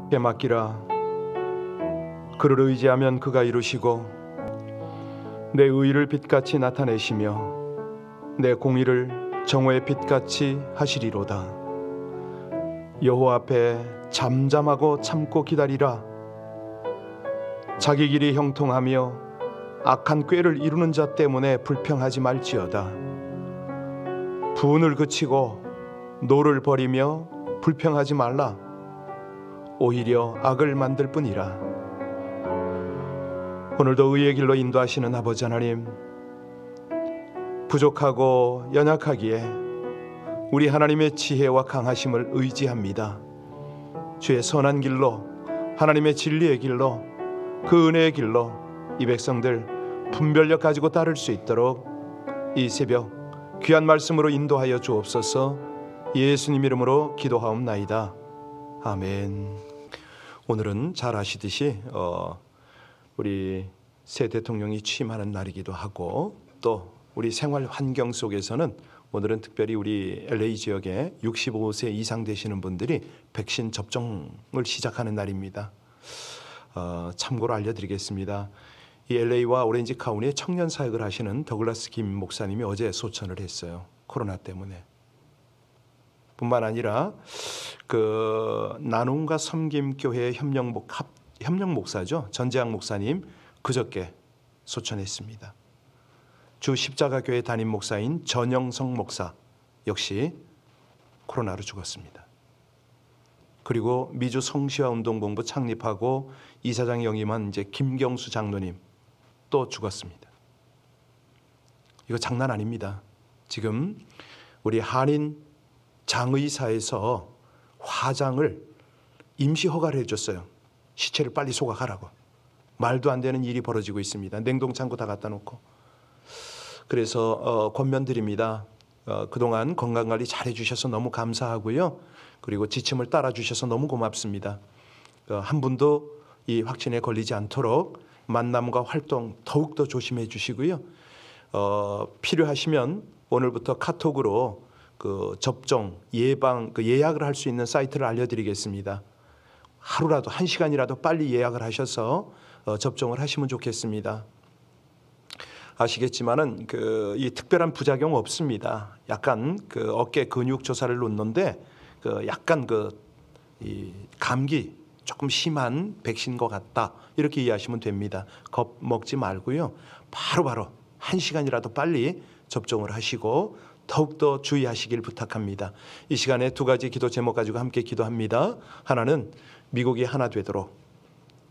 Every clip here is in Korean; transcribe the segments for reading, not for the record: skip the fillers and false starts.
께 맡기라. 그를 의지하면 그가 이루시고 내 의를 빛같이 나타내시며 내 공의를 정오의 빛같이 하시리로다. 여호와 앞에 잠잠하고 참고 기다리라. 자기 길이 형통하며 악한 꾀를 이루는 자 때문에 불평하지 말지어다. 분을 그치고 노를 버리며 불평하지 말라. 오히려 악을 만들 뿐이라. 오늘도 의의 길로 인도하시는 아버지 하나님, 부족하고 연약하기에 우리 하나님의 지혜와 강하심을 의지합니다. 주의 선한 길로, 하나님의 진리의 길로, 그 은혜의 길로 이 백성들 분별력 가지고 따를 수 있도록 이 새벽 귀한 말씀으로 인도하여 주옵소서. 예수님 이름으로 기도하옵나이다. 아멘. 오늘은 잘 아시듯이 우리 새 대통령이 취임하는 날이기도 하고, 또 우리 생활 환경 속에서는 오늘은 특별히 우리 LA 지역에 65세 이상 되시는 분들이 백신 접종을 시작하는 날입니다. 참고로 알려드리겠습니다. 이 LA와 오렌지 카운티에 청년 사역을 하시는 더글라스 김 목사님이 어제 소천을 했어요. 코로나 때문에. 뿐만 아니라 그 나눔과 섬김교회 협력 목사죠. 전재학 목사님 그저께 소천했습니다. 주 십자가교회 담임 목사인 전영성 목사 역시 코로나로 죽었습니다. 그리고 미주 성시화운동본부 창립하고 이사장 영임한 이제 김경수 장로님 또 죽었습니다. 이거 장난 아닙니다. 지금 우리 한인 장의사에서 화장을 임시 허가를 해줬어요. 시체를 빨리 소각하라고. 말도 안 되는 일이 벌어지고 있습니다. 냉동창고 다 갖다 놓고. 그래서 권면드립니다. 그동안 건강관리 잘 해주셔서 너무 감사하고요. 그리고 지침을 따라주셔서 너무 고맙습니다. 한 분도 이 확진에 걸리지 않도록 만남과 활동 더욱더 조심해 주시고요. 필요하시면 오늘부터 카톡으로 그 접종 예방 예약을 할 수 있는 사이트를 알려드리겠습니다. 하루라도 1시간이라도 빨리 예약을 하셔서 접종을 하시면 좋겠습니다. 아시겠지만은 이 특별한 부작용 없습니다. 약간 그 어깨 근육 조사를 놓는데 약간 이 감기 조금 심한 백신것 같다 이렇게 이해하시면 됩니다. 겁먹지 말고요. 바로 1시간이라도 빨리 접종을 하시고 더욱더 주의하시길 부탁합니다. 이 시간에 두 가지 기도 제목 가지고 함께 기도합니다. 하나는 미국이 하나 되도록.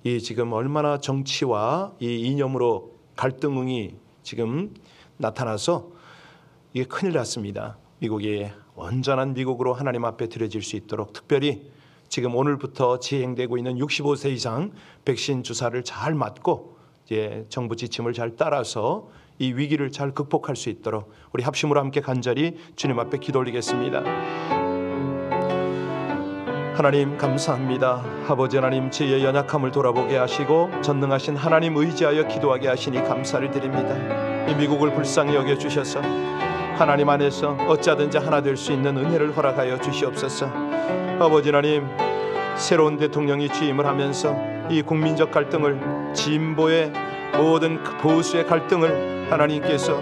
이 지금 얼마나 정치와 이 이념으로 갈등이 지금 나타나서 이게 큰일 났습니다. 미국이 온전한 미국으로 하나님 앞에 드려질 수 있도록 특별히 지금 오늘부터 시행되고 있는 65세 이상 백신 주사를 잘 맞고 이제 정부 지침을 잘 따라서 이 위기를 잘 극복할 수 있도록 우리 합심으로 함께 간절히 주님 앞에 기도 올리겠습니다. 하나님 감사합니다. 아버지 하나님 저희의 연약함을 돌아보게 하시고 전능하신 하나님 의지하여 기도하게 하시니 감사를 드립니다. 이 미국을 불쌍히 여겨주셔서 하나님 안에서 어찌하든지 하나 될 수 있는 은혜를 허락하여 주시옵소서. 아버지 하나님 새로운 대통령이 취임을 하면서 이 국민적 갈등을 진보의 모든 보수의 갈등을 하나님께서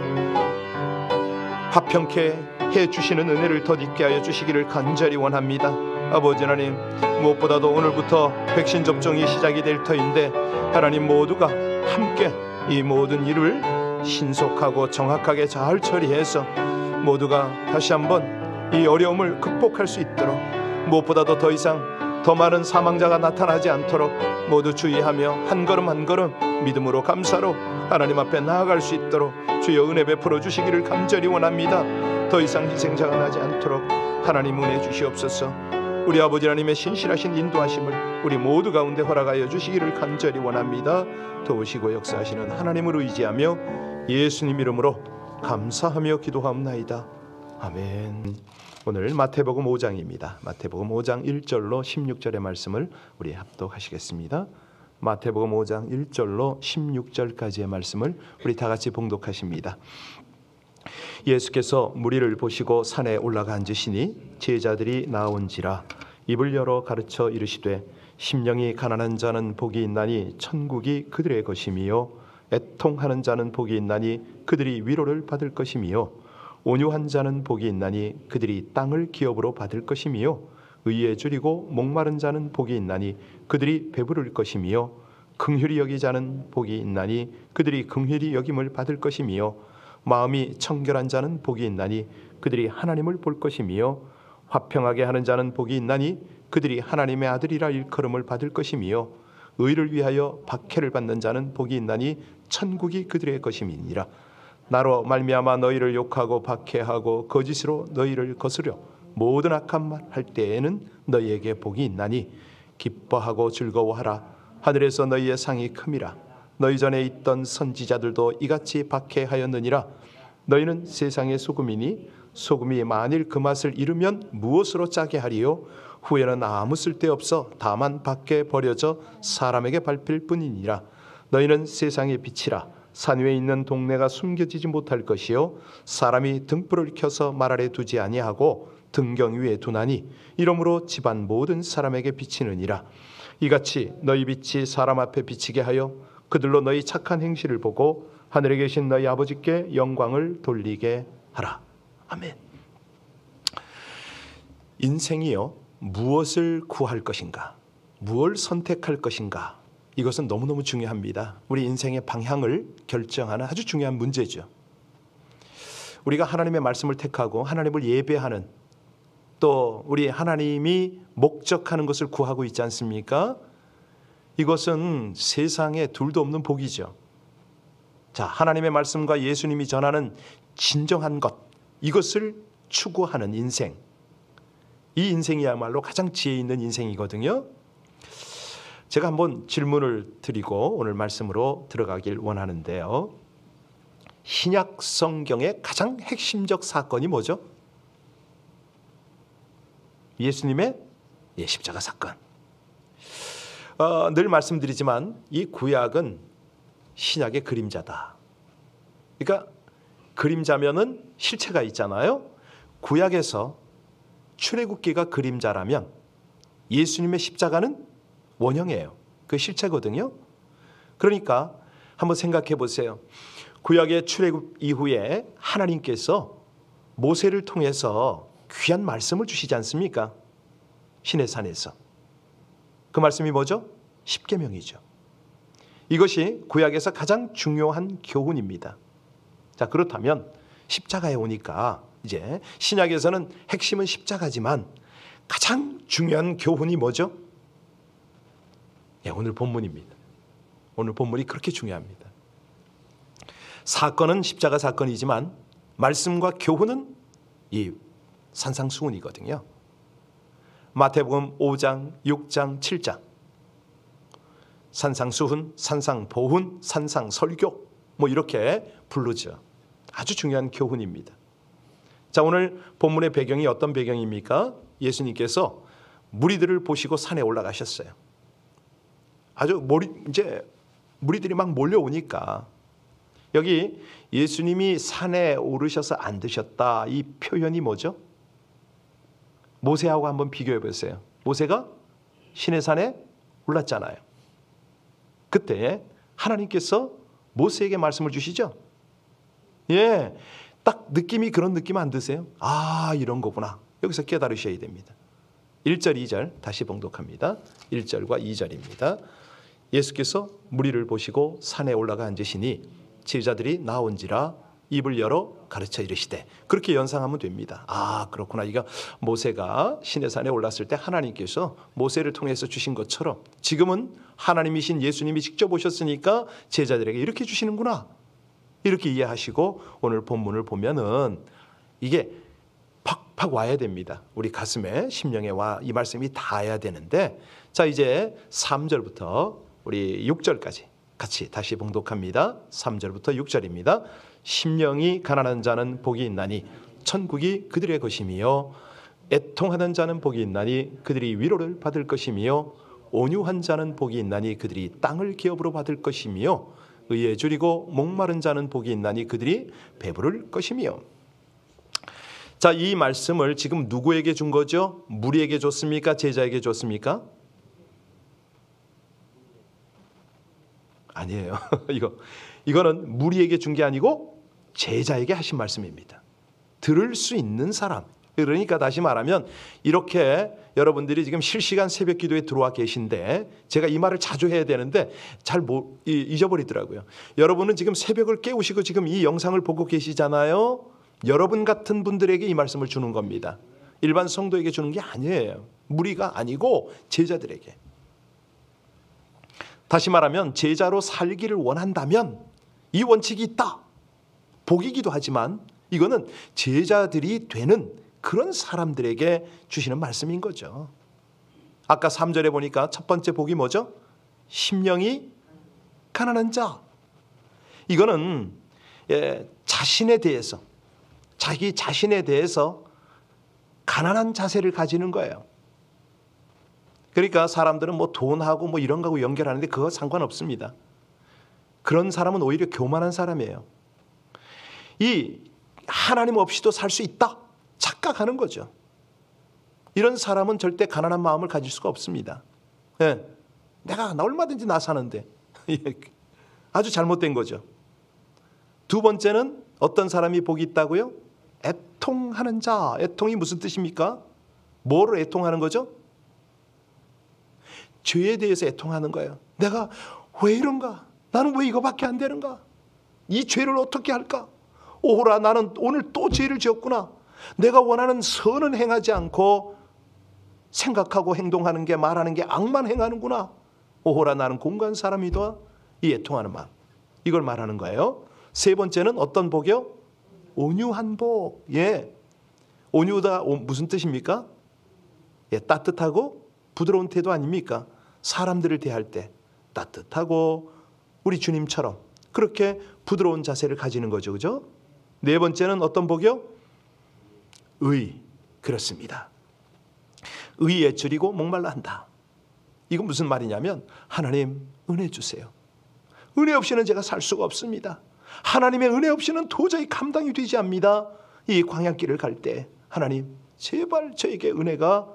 화평케 해주시는 은혜를 덧입게 하여 주시기를 간절히 원합니다. 아버지 하나님 무엇보다도 오늘부터 백신 접종이 시작이 될 터인데 하나님 모두가 함께 이 모든 일을 신속하고 정확하게 잘 처리해서 모두가 다시 한번 이 어려움을 극복할 수 있도록 무엇보다도 더 이상 더 많은 사망자가 나타나지 않도록 모두 주의하며 한 걸음 한 걸음 믿음으로 감사로 하나님 앞에 나아갈 수 있도록 주여 은혜 베풀어 주시기를 간절히 원합니다. 더 이상 희생자가 나지 않도록 하나님 은혜 주시옵소서. 우리 아버지 하나님의 신실하신 인도하심을 우리 모두 가운데 허락하여 주시기를 간절히 원합니다. 도우시고 역사하시는 하나님을 의지하며 예수님 이름으로 감사하며 기도하옵나이다. 아멘. 오늘 마태복음 5장입니다. 마태복음 5장 1절로 16절의 말씀을 우리 합독하시겠습니다. 마태복음 5장 1절로 16절까지의 말씀을 우리 다 같이 봉독하십니다. 예수께서 무리를 보시고 산에 올라가 앉으시니 제자들이 나온지라 입을 열어 가르쳐 이르시되 심령이 가난한 자는 복이 있나니 천국이 그들의 것이미요 애통하는 자는 복이 있나니 그들이 위로를 받을 것이미요 온유한 자는 복이 있나니 그들이 땅을 기업으로 받을 것이미요 의에 줄이고 목마른 자는 복이 있나니 그들이 배부를 것이미요 긍휼히 여기 자는 복이 있나니 그들이 긍휼히 여김을 받을 것이미요 마음이 청결한 자는 복이 있나니 그들이 하나님을 볼 것이미요 화평하게 하는 자는 복이 있나니 그들이 하나님의 아들이라 일컬음을 받을 것이미요 의를 위하여 박해를 받는 자는 복이 있나니 천국이 그들의 것임이니라. 나로 말미암아 너희를 욕하고 박해하고 거짓으로 너희를 거스려 모든 악한 말 할 때에는 너희에게 복이 있나니 기뻐하고 즐거워하라. 하늘에서 너희의 상이 큼이라. 너희 전에 있던 선지자들도 이같이 박해하였느니라. 너희는 세상의 소금이니 소금이 만일 그 맛을 잃으면 무엇으로 짜게 하리요? 후에는 아무 쓸데없어 다만 밖에 버려져 사람에게 밟힐 뿐이니라. 너희는 세상의 빛이라. 산 위에 있는 동네가 숨겨지지 못할 것이요 사람이 등불을 켜서 말 아래 두지 아니하고 등경 위에 두나니 이러므로 집안 모든 사람에게 비치느니라. 이같이 너희 빛이 사람 앞에 비치게 하여 그들로 너희 착한 행실을 보고 하늘에 계신 너희 아버지께 영광을 돌리게 하라. 아멘. 인생이요 무엇을 구할 것인가, 무엇을 선택할 것인가, 이것은 너무너무 중요합니다. 우리 인생의 방향을 결정하는 아주 중요한 문제죠. 우리가 하나님의 말씀을 택하고 하나님을 예배하는, 또 우리 하나님이 목적하는 것을 구하고 있지 않습니까? 이것은 세상에 둘도 없는 복이죠. 자, 하나님의 말씀과 예수님이 전하는 진정한 것, 이것을 추구하는 인생, 이 인생이야말로 가장 지혜 있는 인생이거든요. 제가 한번 질문을 드리고 오늘 말씀으로 들어가길 원하는데요. 신약 성경의 가장 핵심적 사건이 뭐죠? 예수님의 십자가 사건. 늘 말씀드리지만 이 구약은 신약의 그림자다. 그러니까 그림자면은 실체가 있잖아요. 구약에서 출애굽기가 그림자라면 예수님의 십자가는 원형이에요. 그 실체거든요. 그러니까 한번 생각해 보세요. 구약의 출애굽 이후에 하나님께서 모세를 통해서 귀한 말씀을 주시지 않습니까? 시내산에서. 그 말씀이 뭐죠? 십계명이죠. 이것이 구약에서 가장 중요한 교훈입니다. 자, 그렇다면 십자가에 오니까 이제 신약에서는 핵심은 십자가지만 가장 중요한 교훈이 뭐죠? 오늘 본문입니다. 오늘 본문이 그렇게 중요합니다. 사건은 십자가 사건이지만 말씀과 교훈은 이 산상수훈이거든요. 마태복음 5장, 6장, 7장 산상수훈, 산상보훈, 산상설교 뭐 이렇게 부르죠. 아주 중요한 교훈입니다. 자, 오늘 본문의 배경이 어떤 배경입니까? 예수님께서 무리들을 보시고 산에 올라가셨어요. 아주 이제 무리들이 막 몰려오니까 여기 예수님이 산에 오르셔서 앉으셨다, 이 표현이 뭐죠? 모세하고 한번 비교해 보세요. 모세가 시내산에 올랐잖아요. 그때 하나님께서 모세에게 말씀을 주시죠. 예, 딱 느낌이 그런 느낌 안 드세요? 아, 이런 거구나. 여기서 깨달으셔야 됩니다. 1절, 2절 다시 봉독합니다. 1절과 2절입니다. 예수께서 무리를 보시고 산에 올라가 앉으시니 제자들이 나온지라 입을 열어 가르쳐 이르시되, 그렇게 연상하면 됩니다. 아, 그렇구나. 이거 모세가 시내산에 올랐을 때 하나님께서 모세를 통해서 주신 것처럼 지금은 하나님이신 예수님이 직접 오셨으니까 제자들에게 이렇게 주시는구나, 이렇게 이해하시고 오늘 본문을 보면은 이게 팍팍 와야 됩니다. 우리 가슴에, 심령에 와 이 말씀이 닿아야 되는데, 자, 이제 3절부터 우리 6절까지 같이 다시 봉독합니다. 3절부터 6절입니다. 심령이 가난한 자는 복이 있나니 천국이 그들의 것이며, 애통하는 자는 복이 있나니 그들이 위로를 받을 것이며, 온유한 자는 복이 있나니 그들이 땅을 기업으로 받을 것이며, 의에 줄이고 목마른 자는 복이 있나니 그들이 배부를 것이며. 자, 이 말씀을 지금 누구에게 준 거죠? 무리에게 줬습니까? 제자에게 줬습니까? 아니에요. 이거는 무리에게 준 게 아니고 제자에게 하신 말씀입니다. 들을 수 있는 사람. 그러니까 다시 말하면 이렇게 여러분들이 지금 실시간 새벽 기도에 들어와 계신데, 제가 이 말을 자주 해야 되는데 잘 잊어버리더라고요. 여러분은 지금 새벽을 깨우시고 지금 이 영상을 보고 계시잖아요. 여러분 같은 분들에게 이 말씀을 주는 겁니다. 일반 성도에게 주는 게 아니에요. 무리가 아니고 제자들에게. 다시 말하면 제자로 살기를 원한다면 이 원칙이 있다. 복이기도 하지만 이거는 제자들이 되는 그런 사람들에게 주시는 말씀인 거죠. 아까 3절에 보니까 첫 번째 복이 뭐죠? 심령이 가난한 자. 이거는 자신에 대해서, 자기 자신에 대해서 가난한 자세를 가지는 거예요. 그러니까 사람들은 뭐 돈하고 뭐 이런 거하고 연결하는데 그거 상관없습니다. 그런 사람은 오히려 교만한 사람이에요. 이 하나님 없이도 살 수 있다 착각하는 거죠. 이런 사람은 절대 가난한 마음을 가질 수가 없습니다. 예. 나 얼마든지 나 사는데. 아주 잘못된 거죠. 두 번째는 어떤 사람이 복이 있다고요? 애통하는 자. 애통이 무슨 뜻입니까? 뭐를 애통하는 거죠? 죄에 대해서 애통하는 거예요. 내가 왜 이런가? 나는 왜 이거밖에 안 되는가? 이 죄를 어떻게 할까? 오호라, 나는 오늘 또 죄를 지었구나. 내가 원하는 선은 행하지 않고 생각하고 행동하는 게, 말하는 게 악만 행하는구나. 오호라, 나는 공간 사람이다. 이 애통하는 마음, 이걸 말하는 거예요. 세 번째는 어떤 복이요? 온유한 복. 예, 온유다 무슨 뜻입니까? 예, 따뜻하고 부드러운 태도 아닙니까? 사람들을 대할 때 따뜻하고 우리 주님처럼 그렇게 부드러운 자세를 가지는 거죠. 그죠? 네 번째는 어떤 복이요? 의. 그렇습니다. 의에 줄이고 목말라 한다. 이건 무슨 말이냐면, 하나님 은혜 주세요. 은혜 없이는 제가 살 수가 없습니다. 하나님의 은혜 없이는 도저히 감당이 되지 않습니다. 이 광야길을 갈 때 하나님 제발 저에게 은혜가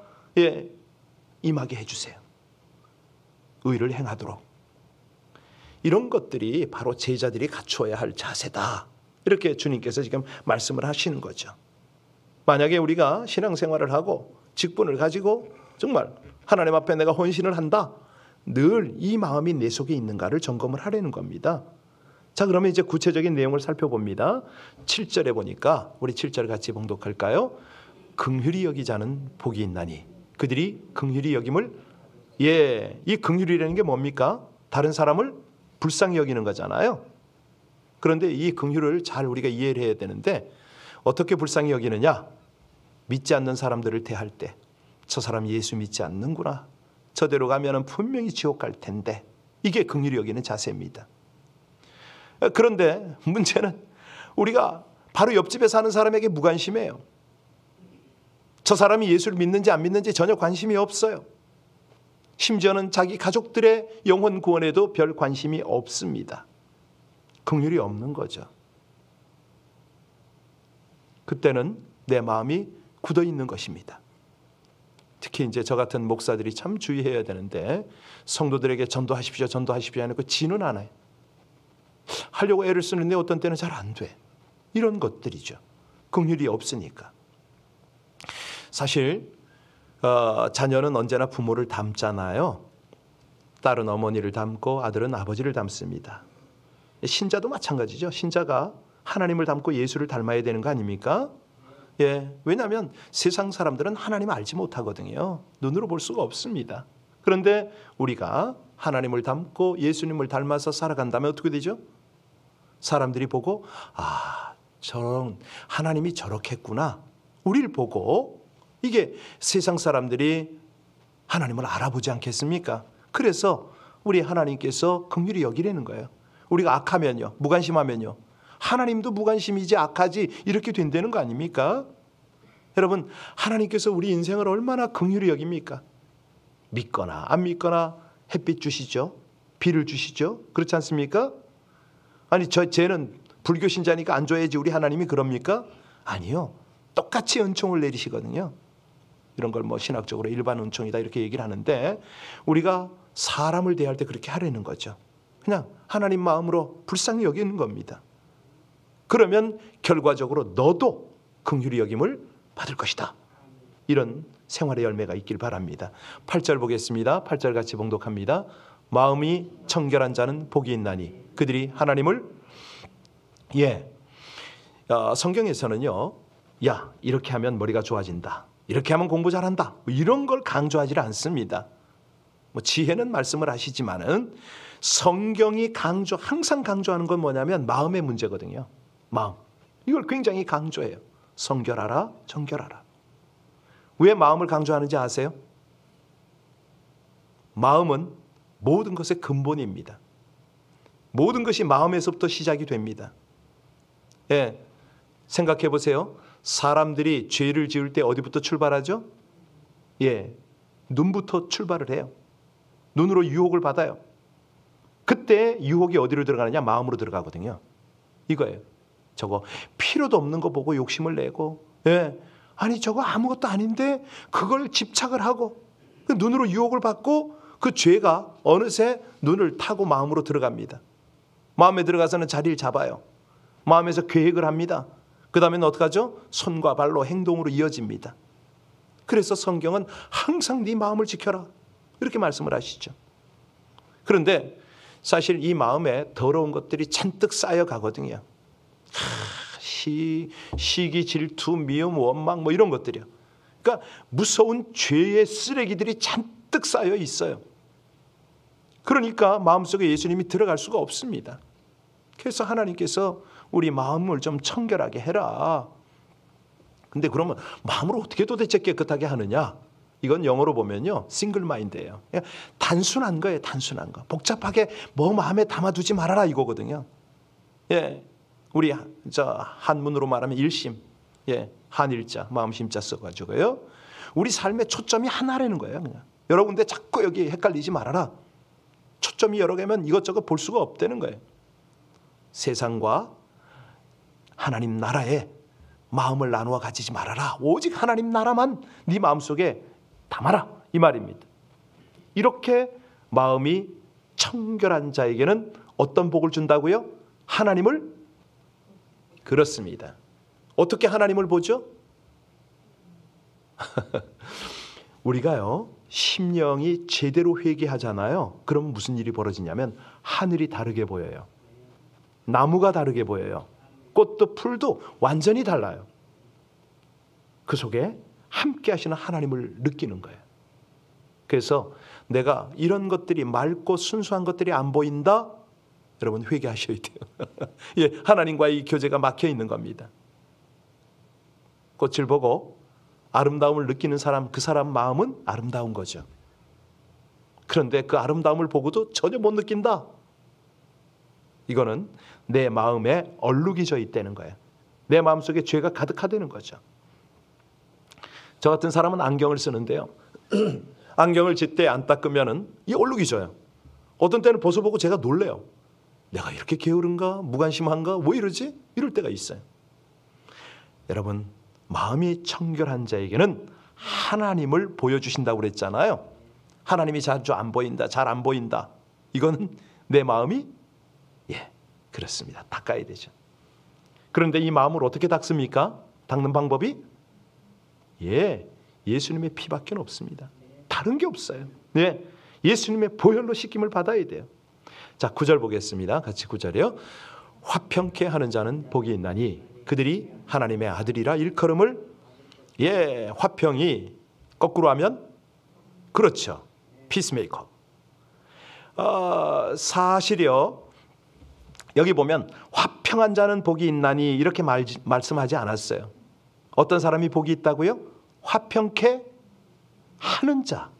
임하게 해주세요. 의를 행하도록. 이런 것들이 바로 제자들이 갖추어야 할 자세다. 이렇게 주님께서 지금 말씀을 하시는 거죠. 만약에 우리가 신앙생활을 하고 직분을 가지고 정말 하나님 앞에 내가 헌신을 한다, 늘 이 마음이 내 속에 있는가를 점검을 하려는 겁니다. 자, 그러면 이제 구체적인 내용을 살펴봅니다. 7절에 보니까 우리 7절 같이 봉독할까요? 긍휼히 여기자는 복이 있나니 그들이 긍휼히 여김을, 이 긍휼이라는 게 뭡니까? 다른 사람을 불쌍히 여기는 거잖아요. 그런데 이 긍휼을 잘 우리가 이해를 해야 되는데, 어떻게 불쌍히 여기느냐? 믿지 않는 사람들을 대할 때 저 사람 예수 믿지 않는구나, 저대로 가면 분명히 지옥 갈 텐데, 이게 긍휼히 여기는 자세입니다. 그런데 문제는 우리가 바로 옆집에 사는 사람에게 무관심해요. 저 사람이 예수를 믿는지 안 믿는지 전혀 관심이 없어요. 심지어는 자기 가족들의 영혼 구원에도 별 관심이 없습니다. 긍휼이 없는 거죠. 그때는 내 마음이 굳어 있는 것입니다. 특히 이제 저 같은 목사들이 참 주의해야 되는데, 성도들에게 전도하십시오, 전도하십시오 하는 거 지는 않아요. 하려고 애를 쓰는데 어떤 때는 잘 안 돼. 이런 것들이죠. 긍휼이 없으니까. 사실 자녀는 언제나 부모를 닮잖아요. 딸은 어머니를 닮고 아들은 아버지를 닮습니다. 신자도 마찬가지죠. 신자가 하나님을 닮고 예수를 닮아야 되는 거 아닙니까? 예, 왜냐하면 세상 사람들은 하나님을 알지 못하거든요. 눈으로 볼 수가 없습니다. 그런데 우리가 하나님을 닮고 예수님을 닮아서 살아간다면 어떻게 되죠? 사람들이 보고, 아, 저런 하나님이 저렇게 했구나. 우리를 보고 이게 세상 사람들이 하나님을 알아보지 않겠습니까? 그래서 우리 하나님께서 긍휼히 여기려는 거예요. 우리가 악하면요, 무관심하면요, 하나님도 무관심이지 악하지 이렇게 된다는 거 아닙니까? 여러분, 하나님께서 우리 인생을 얼마나 긍휼히 여깁니까? 믿거나 안 믿거나 햇빛 주시죠. 비를 주시죠. 그렇지 않습니까? 아니, 쟤는 불교 신자니까 안 줘야지 우리 하나님이 그럽니까? 아니요. 똑같이 은총을 내리시거든요. 이런 걸 뭐 신학적으로 일반 은총이다 이렇게 얘기를 하는데, 우리가 사람을 대할 때 그렇게 하려는 거죠. 그냥 하나님 마음으로 불쌍히 여기는 겁니다. 그러면 결과적으로 너도 긍휼히 여김을 받을 것이다. 이런 생활의 열매가 있길 바랍니다. 8절 보겠습니다. 8절 같이 봉독합니다. 마음이 청결한 자는 복이 있나니 그들이 하나님을 성경에서는요, 야 이렇게 하면 머리가 좋아진다, 이렇게 하면 공부 잘한다, 이런 걸 강조하지 않습니다. 뭐 지혜는 말씀을 하시지만은 성경이 항상 강조하는 건 뭐냐면 마음의 문제거든요. 마음, 이걸 굉장히 강조해요. 성결하라, 정결하라. 왜 마음을 강조하는지 아세요? 마음은 모든 것의 근본입니다. 모든 것이 마음에서부터 시작이 됩니다. 생각해 보세요. 사람들이 죄를 지을 때 어디부터 출발하죠? 눈부터 출발을 해요. 눈으로 유혹을 받아요. 그때 유혹이 어디로 들어가느냐? 마음으로 들어가거든요. 이거예요. 저거 필요도 없는 거 보고 욕심을 내고, 아니 저거 아무것도 아닌데 그걸 집착을 하고 눈으로 유혹을 받고 그 죄가 어느새 눈을 타고 마음으로 들어갑니다. 마음에 들어가서는 자리를 잡아요. 마음에서 계획을 합니다. 그 다음에는 어떻게 하죠? 손과 발로 행동으로 이어집니다. 그래서 성경은 항상 네 마음을 지켜라 이렇게 말씀을 하시죠. 그런데 사실 이 마음에 더러운 것들이 잔뜩 쌓여가거든요. 시기, 질투, 미움, 원망 뭐 이런 것들이요. 그러니까 무서운 죄의 쓰레기들이 잔뜩 쌓여 있어요. 그러니까 마음속에 예수님이 들어갈 수가 없습니다. 그래서 하나님께서 우리 마음을 좀 청결하게 해라. 근데 그러면 마음을 어떻게 도대체 깨끗하게 하느냐? 이건 영어로 보면요, 싱글 마인드예요. 단순한 거예요, 단순한 거. 복잡하게 뭐 마음에 담아두지 말아라 이거거든요. 우리 한문으로 말하면 일심, 한일자, 마음심자 써가지고요. 우리 삶의 초점이 하나라는 거예요. 그냥 여러 군데 자꾸 여기 헷갈리지 말아라. 초점이 여러 개면 이것저것 볼 수가 없다는 거예요. 세상과 하나님 나라에 마음을 나누어 가지지 말아라. 오직 하나님 나라만 네 마음속에 담아라 이 말입니다. 이렇게 마음이 청결한 자에게는 어떤 복을 준다고요? 하나님을, 그렇습니다. 어떻게 하나님을 보죠? 우리가요, 심령이 제대로 회개하잖아요. 그럼 무슨 일이 벌어지냐면 하늘이 다르게 보여요. 나무가 다르게 보여요. 꽃도 풀도 완전히 달라요. 그 속에 함께 하시는 하나님을 느끼는 거예요. 그래서 내가 이런 것들이 맑고 순수한 것들이 안 보인다? 여러분 회개하셔야 돼요. 하나님과의 이 교제가 막혀 있는 겁니다. 꽃을 보고 아름다움을 느끼는 사람, 그 사람 마음은 아름다운 거죠. 그런데 그 아름다움을 보고도 전혀 못 느낀다? 이거는 내 마음에 얼룩이 져 있다는 거예요. 내 마음속에 죄가 가득하다는 거죠. 저 같은 사람은 안경을 쓰는데요. 안경을 제때 안 닦으면 이 얼룩이 져요. 어떤 때는 벗어보고 제가 놀래요. 내가 이렇게 게으른가? 무관심한가? 왜 이러지? 이럴 때가 있어요. 여러분, 마음이 청결한 자에게는 하나님을 보여주신다고 그랬잖아요. 하나님이 자주 안 보인다, 잘 안 보인다. 이거는 내 마음이 그렇습니다. 닦아야 되죠. 그런데 이 마음을 어떻게 닦습니까? 닦는 방법이 예수님의 피밖에 없습니다. 다른 게 없어요. 예수님의 보혈로 씻김을 받아야 돼요. 자, 9절 보겠습니다. 같이 9절이요. 화평케 하는 자는 복이 있나니 그들이 하나님의 아들이라 일컬음을. 화평이 거꾸로 하면 그렇죠. 피스메이커. 사실이요, 여기 보면 화평한 자는 복이 있나니 이렇게 말씀하지 않았어요. 어떤 사람이 복이 있다고요? 화평케 하는 자.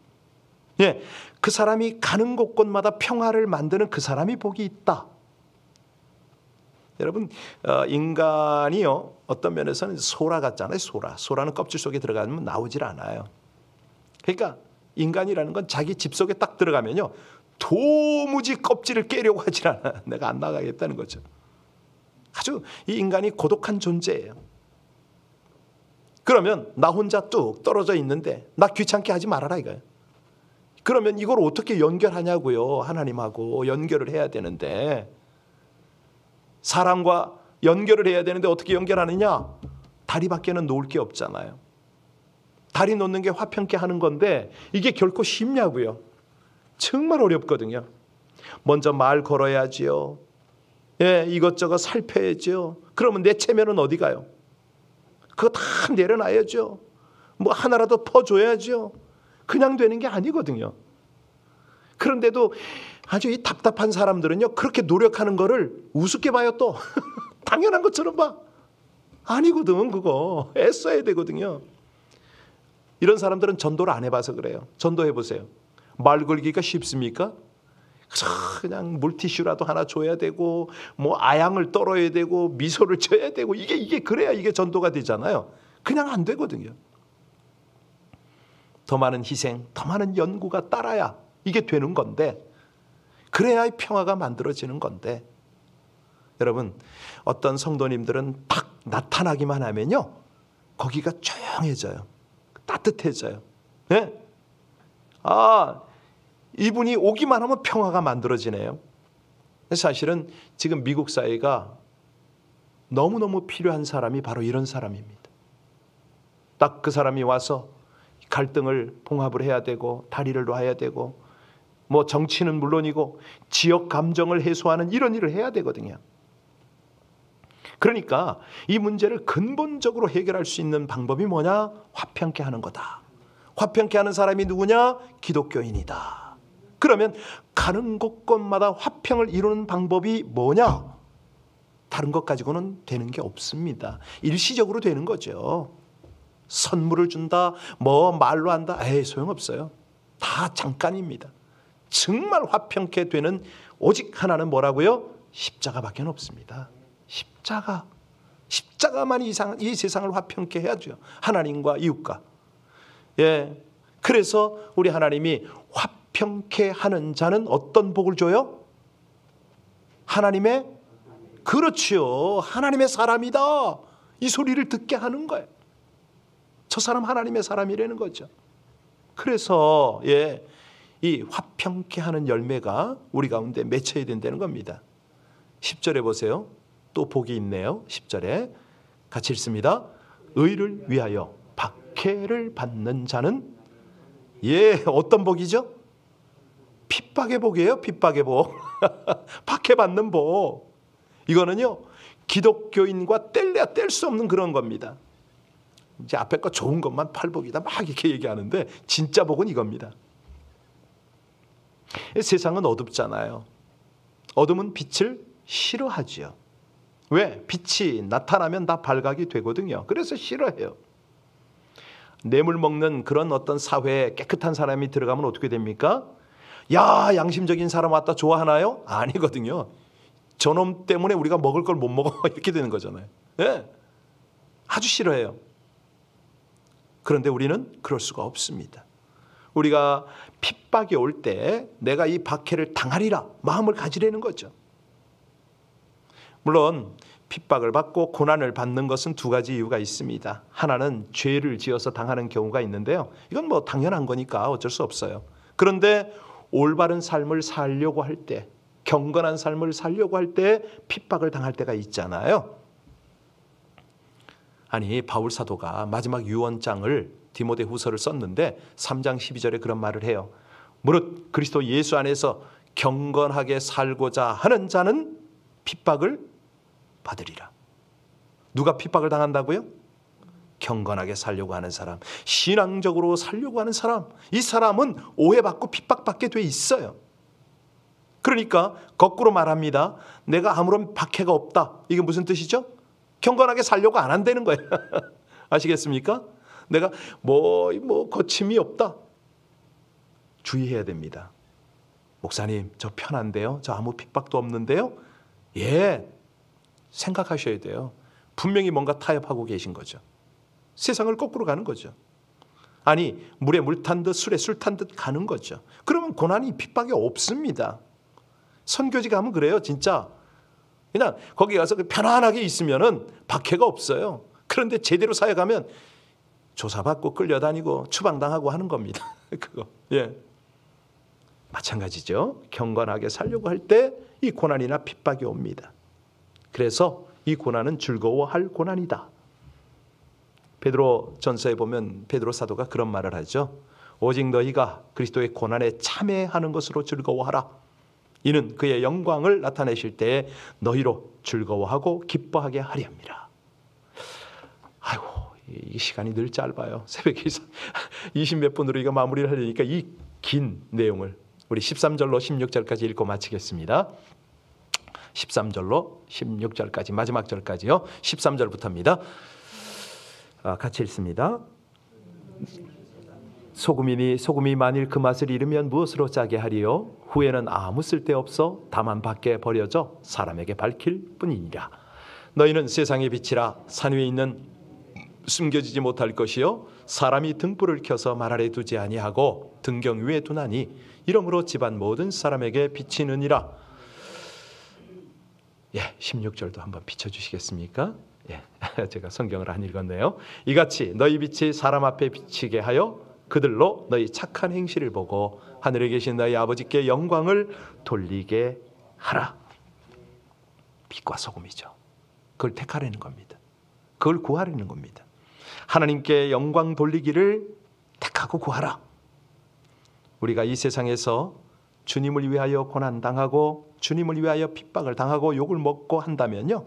그 사람이 가는 곳곳마다 평화를 만드는 그 사람이 복이 있다. 여러분, 인간이요, 어떤 면에서는 소라 같잖아요. 소라는 껍질 속에 들어가면 나오질 않아요. 그러니까 인간이라는 건 자기 집 속에 딱 들어가면요, 도무지 껍질을 깨려고 하질 않아. 내가 안 나가겠다는 거죠. 아주 이 인간이 고독한 존재예요. 그러면 나 혼자 뚝 떨어져 있는데 나 귀찮게 하지 말아라 이거예요. 그러면 이걸 어떻게 연결하냐고요. 하나님하고 연결을 해야 되는데, 사람과 연결을 해야 되는데 어떻게 연결하느냐? 다리밖에는 놓을 게 없잖아요. 다리 놓는 게 화평케 하는 건데 이게 결코 쉽냐고요. 정말 어렵거든요. 먼저 말 걸어야지요. 예, 이것저것 살펴야죠. 그러면 내 체면은 어디 가요? 그거 다 내려놔야죠. 뭐 하나라도 퍼줘야죠. 그냥 되는 게 아니거든요. 그런데도 아주 이 답답한 사람들은요, 그렇게 노력하는 거를 우습게 봐요. 또 당연한 것처럼 봐. 아니거든. 그거 애써야 되거든요. 이런 사람들은 전도를 안 해봐서 그래요. 전도해 보세요. 말 걸기가 쉽습니까? 그냥 물티슈라도 하나 줘야 되고, 뭐 아양을 떨어야 되고, 미소를 쳐야 되고, 이게 그래야 이게 전도가 되잖아요. 그냥 안 되거든요. 더 많은 희생, 더 많은 연구가 따라야 이게 되는 건데, 그래야 이 평화가 만들어지는 건데, 여러분, 어떤 성도님들은 딱 나타나기만 하면요, 거기가 조용해져요. 따뜻해져요. 네? 이분이 오기만 하면 평화가 만들어지네요. 사실은 지금 미국 사회가 너무너무 필요한 사람이 바로 이런 사람입니다. 딱 그 사람이 와서 갈등을 봉합을 해야 되고, 다리를 놔야 되고, 뭐 정치는 물론이고 지역 감정을 해소하는 이런 일을 해야 되거든요. 그러니까 이 문제를 근본적으로 해결할 수 있는 방법이 뭐냐? 화평케 하는 거다. 화평케 하는 사람이 누구냐? 기독교인이다. 그러면 가는 곳곳마다 화평을 이루는 방법이 뭐냐? 다른 것 가지고는 되는 게 없습니다. 일시적으로 되는 거죠. 선물을 준다, 뭐 말로 한다, 소용없어요. 다 잠깐입니다. 정말 화평케 되는 오직 하나는 뭐라고요? 십자가밖에 없습니다. 십자가만 이 세상을 화평케 해야죠. 하나님과 이웃과. 예. 그래서 우리 하나님이 화평케 하는 자는 어떤 복을 줘요? 하나님의, 그렇지요. 하나님의 사람이다. 이 소리를 듣게 하는 거예요. 저 사람 하나님의 사람이라는 거죠. 그래서 이 화평케 하는 열매가 우리 가운데 맺혀야 된다는 겁니다. 10절에 보세요. 또 복이 있네요. 10절에 같이 읽습니다. 의를 위하여 박해를 받는 자는, 어떤 복이죠? 핍박의 복이에요. 핍박의 복. 박해받는 복. 이거는요, 기독교인과 뗄래야 뗄 수 없는 그런 겁니다. 이제 앞에 거 좋은 것만 팔복이다 막 이렇게 얘기하는데, 진짜 복은 이겁니다. 세상은 어둡잖아요. 어둠은 빛을 싫어하지요. 왜? 빛이 나타나면 다 발각이 되거든요. 그래서 싫어해요. 뇌물 먹는 그런 어떤 사회에 깨끗한 사람이 들어가면 어떻게 됩니까? 야, 양심적인 사람 왔다 좋아하나요? 아니거든요. 저놈 때문에 우리가 먹을 걸 못 먹어 이렇게 되는 거잖아요. 아주 싫어해요. 그런데 우리는 그럴 수가 없습니다. 우리가 핍박이 올 때 내가 이 박해를 당하리라 마음을 가지려는 거죠. 물론 핍박을 받고 고난을 받는 것은 두 가지 이유가 있습니다. 하나는 죄를 지어서 당하는 경우가 있는데요. 이건 뭐 당연한 거니까 어쩔 수 없어요. 그런데 올바른 삶을 살려고 할 때, 경건한 삶을 살려고 할 때 핍박을 당할 때가 있잖아요. 아니, 바울 사도가 마지막 유언장을 디모데후서를 썼는데 3장 12절에 그런 말을 해요. 무릇 그리스도 예수 안에서 경건하게 살고자 하는 자는 핍박을 받으리라. 누가 핍박을 당한다고요? 경건하게 살려고 하는 사람, 신앙적으로 살려고 하는 사람. 이 사람은 오해받고 핍박받게 돼 있어요. 그러니까 거꾸로 말합니다. 내가 아무런 박해가 없다. 이게 무슨 뜻이죠? 경건하게 살려고 안 한다는 거예요. 아시겠습니까? 내가 뭐 거침이 없다. 주의해야 됩니다. 목사님, 저 편한데요? 저 아무 핍박도 없는데요? 생각하셔야 돼요. 분명히 뭔가 타협하고 계신 거죠. 세상을 거꾸로 가는 거죠. 아니, 물에 물 탄 듯 술에 술 탄 듯 가는 거죠. 그러면 고난이 핍박이 없습니다. 선교지 가면 그래요. 진짜 그냥 거기 가서 편안하게 있으면은 박해가 없어요. 그런데 제대로 사역하면 조사받고 끌려다니고 추방당하고 하는 겁니다. 그거. 예. 마찬가지죠. 경건하게 살려고 할 때 이 고난이나 핍박이 옵니다. 그래서 이 고난은 즐거워할 고난이다. 베드로 전서에 보면 베드로 사도가 그런 말을 하죠. 오직 너희가 그리스도의 고난에 참여하는 것으로 즐거워하라. 이는 그의 영광을 나타내실 때에 너희로 즐거워하고 기뻐하게 하리 함이라. 아이고, 이 시간이 늘 짧아요. 새벽에 20몇 분으로 이거 마무리를 하려니까 이 긴 내용을 우리 13절로 16절까지 읽고 마치겠습니다. 13절로 16절까지 마지막 절까지요. 13절부터입니다. 같이 읽습니다. 소금이 만일 그 맛을 잃으면 무엇으로 짜게 하리요? 후에는 아무 쓸데없어 다만 밖에 버려져 사람에게 밝힐 뿐이니라. 너희는 세상의 빛이라. 산 위에 있는 숨겨지지 못할 것이요 사람이 등불을 켜서 말 아래 두지 아니하고 등경 위에 두나니 이러므로 집안 모든 사람에게 비치느니라. 예, 16절도 한번 비춰주시겠습니까? 예, 제가 성경을 안 읽었네요. 이같이 너희 빛이 사람 앞에 비치게 하여 그들로 너희 착한 행실을 보고 하늘에 계신 너희 아버지께 영광을 돌리게 하라. 빛과 소금이죠. 그걸 택하라는 겁니다. 그걸 구하라는 겁니다. 하나님께 영광 돌리기를 택하고 구하라. 우리가 이 세상에서 주님을 위하여 고난당하고 주님을 위하여 핍박을 당하고 욕을 먹고 한다면요,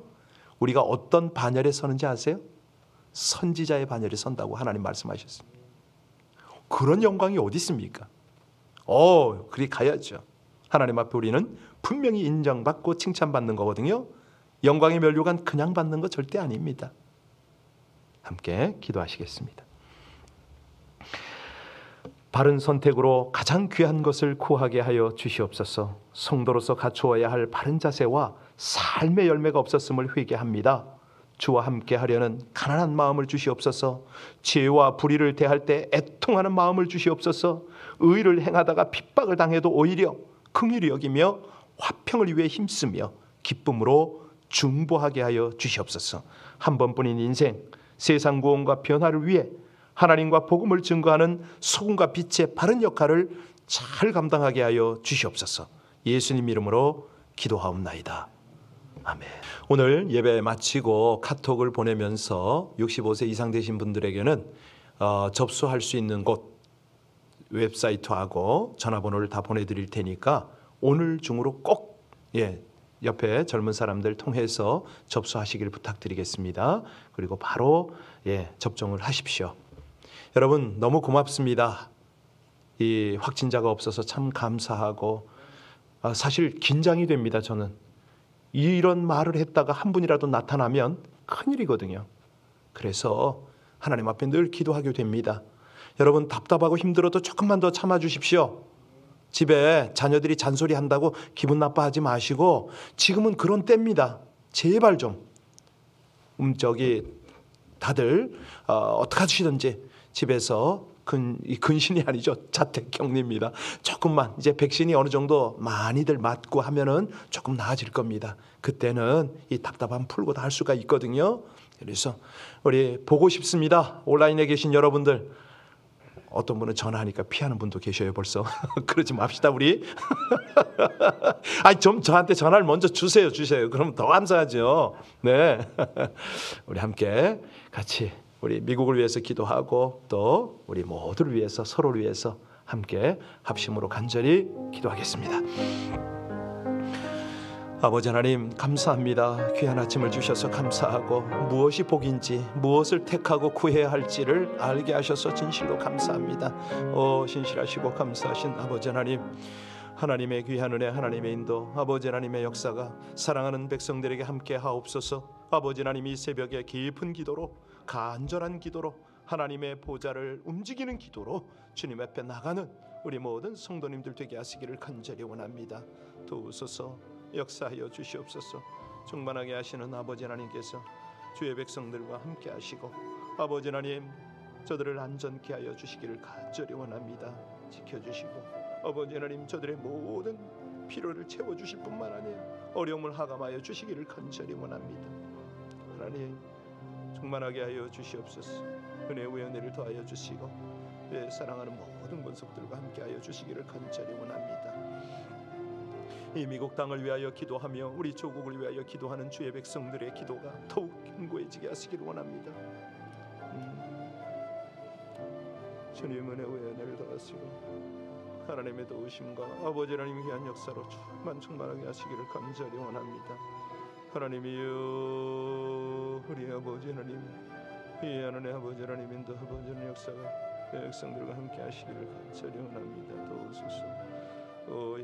우리가 어떤 반열에 서는지 아세요? 선지자의 반열에 선다고 하나님 말씀하셨습니다. 그런 영광이 어디 있습니까? 그리 가야죠. 하나님 앞에 우리는 분명히 인정받고 칭찬받는 거거든요. 영광의 면류관 그냥 받는 거 절대 아닙니다. 함께 기도하시겠습니다. 바른 선택으로 가장 귀한 것을 구하게 하여 주시옵소서. 성도로서 갖추어야 할 바른 자세와 삶의 열매가 없었음을 회개합니다. 주와 함께 하려는 가난한 마음을 주시옵소서. 죄와 불의를 대할 때 애통하는 마음을 주시옵소서. 의를 행하다가 핍박을 당해도 오히려 긍휼히 여기며 화평을 위해 힘쓰며 기쁨으로 중보하게 하여 주시옵소서. 한 번뿐인 인생, 세상 구원과 변화를 위해 하나님과 복음을 증거하는 소금과 빛의 바른 역할을 잘 감당하게 하여 주시옵소서. 예수님 이름으로 기도하옵나이다. 아멘. 오늘 예배 마치고 카톡을 보내면서 65세 이상 되신 분들에게는 접수할 수 있는 곳 웹사이트하고 전화번호를 다 보내드릴 테니까 오늘 중으로 꼭 옆에 젊은 사람들 통해서 접수하시길 부탁드리겠습니다. 그리고 바로 접종을 하십시오. 여러분 너무 고맙습니다. 이 확진자가 없어서 참 감사하고 사실 긴장이 됩니다. 저는 이런 말을 했다가 한 분이라도 나타나면 큰일이거든요. 그래서 하나님 앞에 늘 기도하게 됩니다. 여러분 답답하고 힘들어도 조금만 더 참아주십시오. 집에 자녀들이 잔소리 한다고 기분 나빠하지 마시고 지금은 그런 때입니다. 제발 좀 다들 어떻게 하시든지 집에서 근신이 아니죠. 자택 격리입니다. 조금만 이제 백신이 어느 정도 많이들 맞고 하면은 조금 나아질 겁니다. 그때는 이 답답함 풀고 다 할 수가 있거든요. 그래서 우리 보고 싶습니다. 온라인에 계신 여러분들. 어떤 분은 전화하니까 피하는 분도 계셔요 벌써. 그러지 맙시다 우리. 좀 저한테 전화를 먼저 주세요. 그러면 더 감사하죠. 네. 우리 함께 같이 우리 미국을 위해서 기도하고 또 우리 모두를 위해서 서로를 위해서 함께 합심으로 간절히 기도하겠습니다. 아버지 하나님 감사합니다. 귀한 아침을 주셔서 감사하고 무엇이 복인지 무엇을 택하고 구해야 할지를 알게 하셔서 진실로 감사합니다. 신실하시고 감사하신 아버지 하나님, 하나님의 귀한 은혜, 하나님의 인도, 아버지 하나님의 역사가 사랑하는 백성들에게 함께 하옵소서. 아버지 하나님 이 새벽에 깊은 기도로 간절한 기도로 하나님의 보좌를 움직이는 기도로 주님 앞에 나가는 우리 모든 성도님들 되게 하시기를 간절히 원합니다. 도우소서. 역사하여 주시옵소서. 충만하게 하시는 아버지 하나님께서 주의 백성들과 함께 하시고 아버지 하나님 저들을 안전케 하여 주시기를 간절히 원합니다. 지켜주시고 아버지 하나님 저들의 모든 필요를 채워주실 뿐만 아니라 어려움을 하감하여 주시기를 간절히 원합니다. 하나님 충만하게 하여 주시옵소서. 은혜의 은혜를 더하여 주시고 사랑하는 모든 권속들과 함께하여 주시기를 간절히 원합니다. 이 미국 땅을 위하여 기도하며 우리 조국을 위하여 기도하는 주의 백성들의 기도가 더욱 견고해지게 하시기를 원합니다. 주님 은혜를 더하시고 하나님의 도우심과 아버지 하나님의 귀한 역사로 충만하게 하시기를 간절히 원합니다. 하나님이여, 우리 아버지 하나님, 이 하나님의 아버지 하나님 인도하시는 역사가 백성들과 함께 하시기를 간절히 원합니다. 도우소서. 오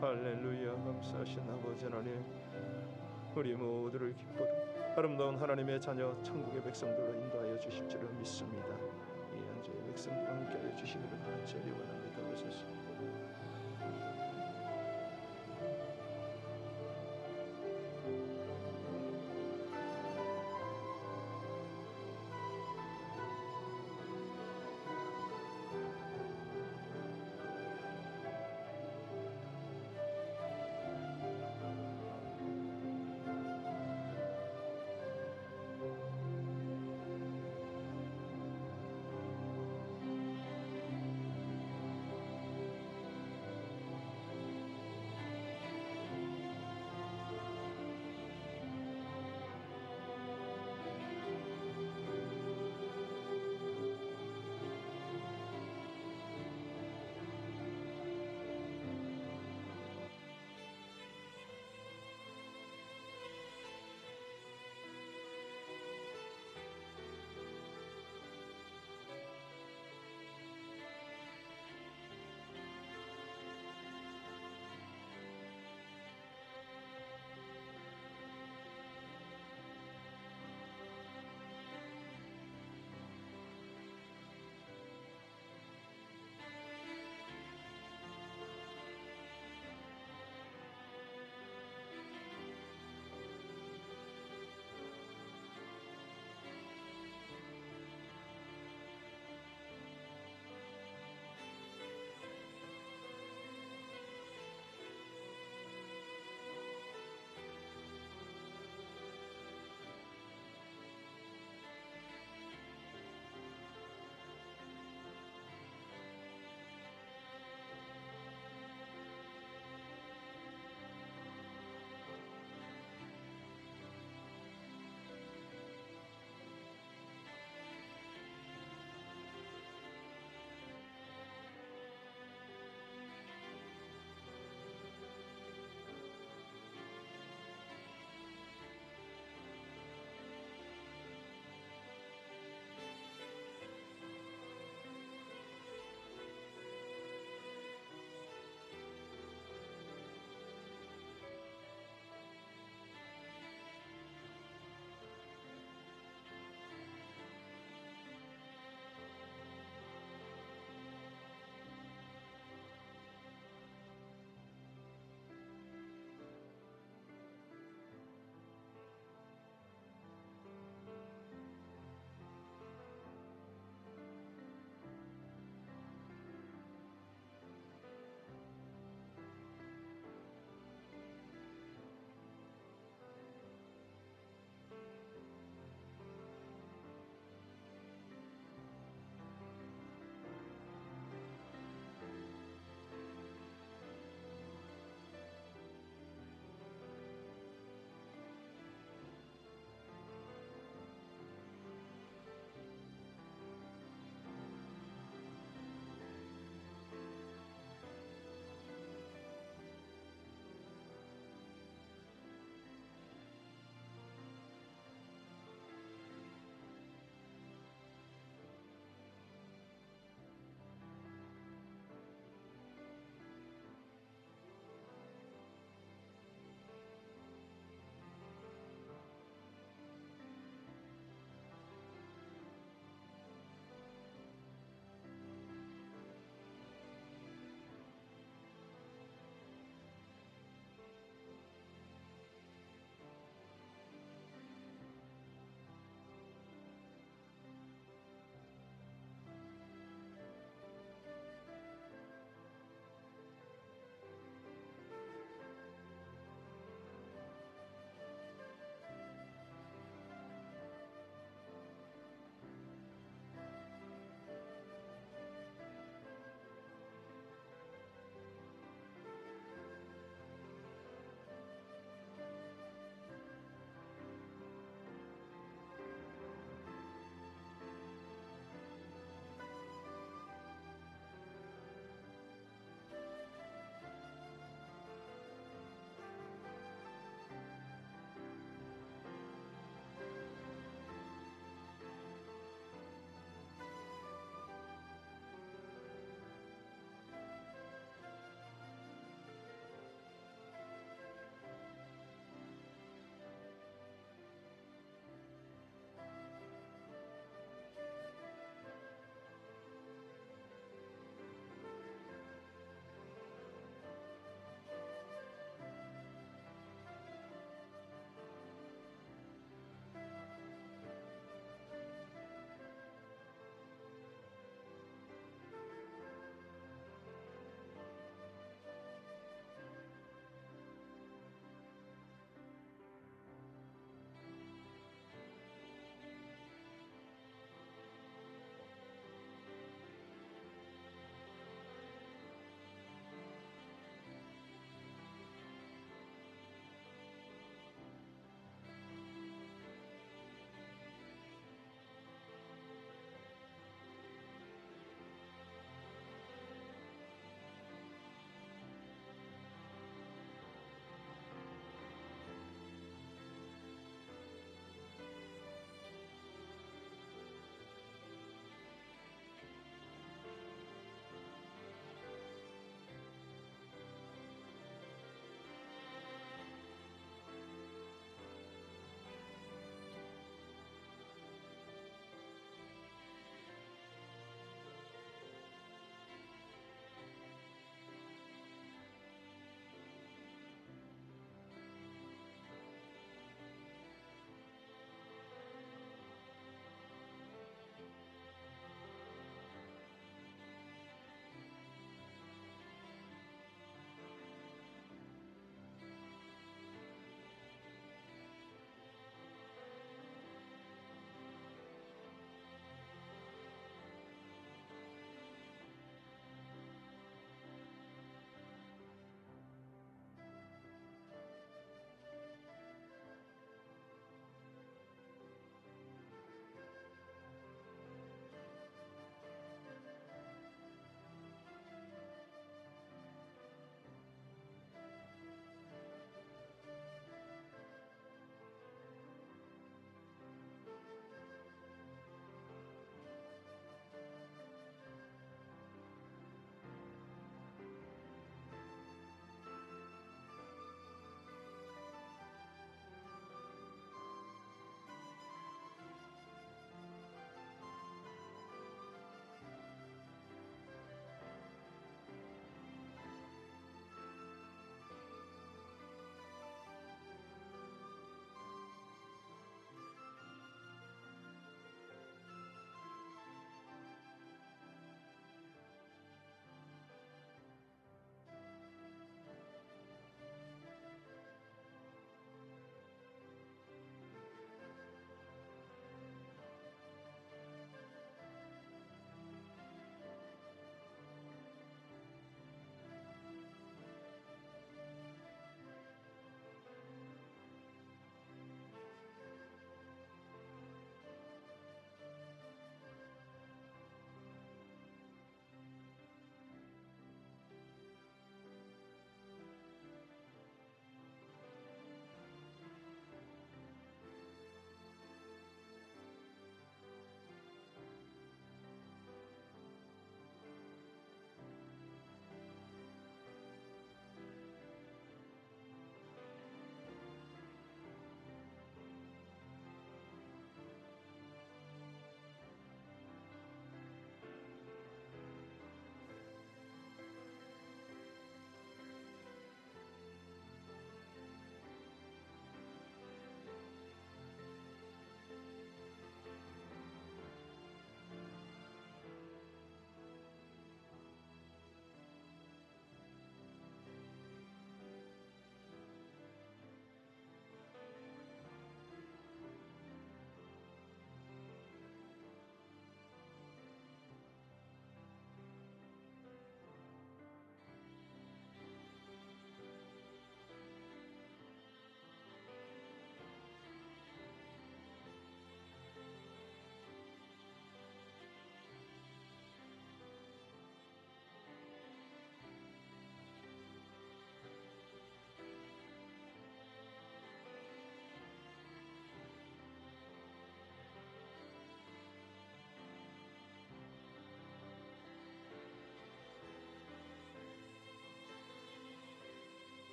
할렐루야. 감사하신 아버지 하나님, 우리 모두를 기쁘고 아름다운 하나님의 자녀 천국의 백성들로 인도하여 주실 줄을 믿습니다. 이 한주의 백성들과 함께하여 주시기를 간절히 원합니다. 오소서.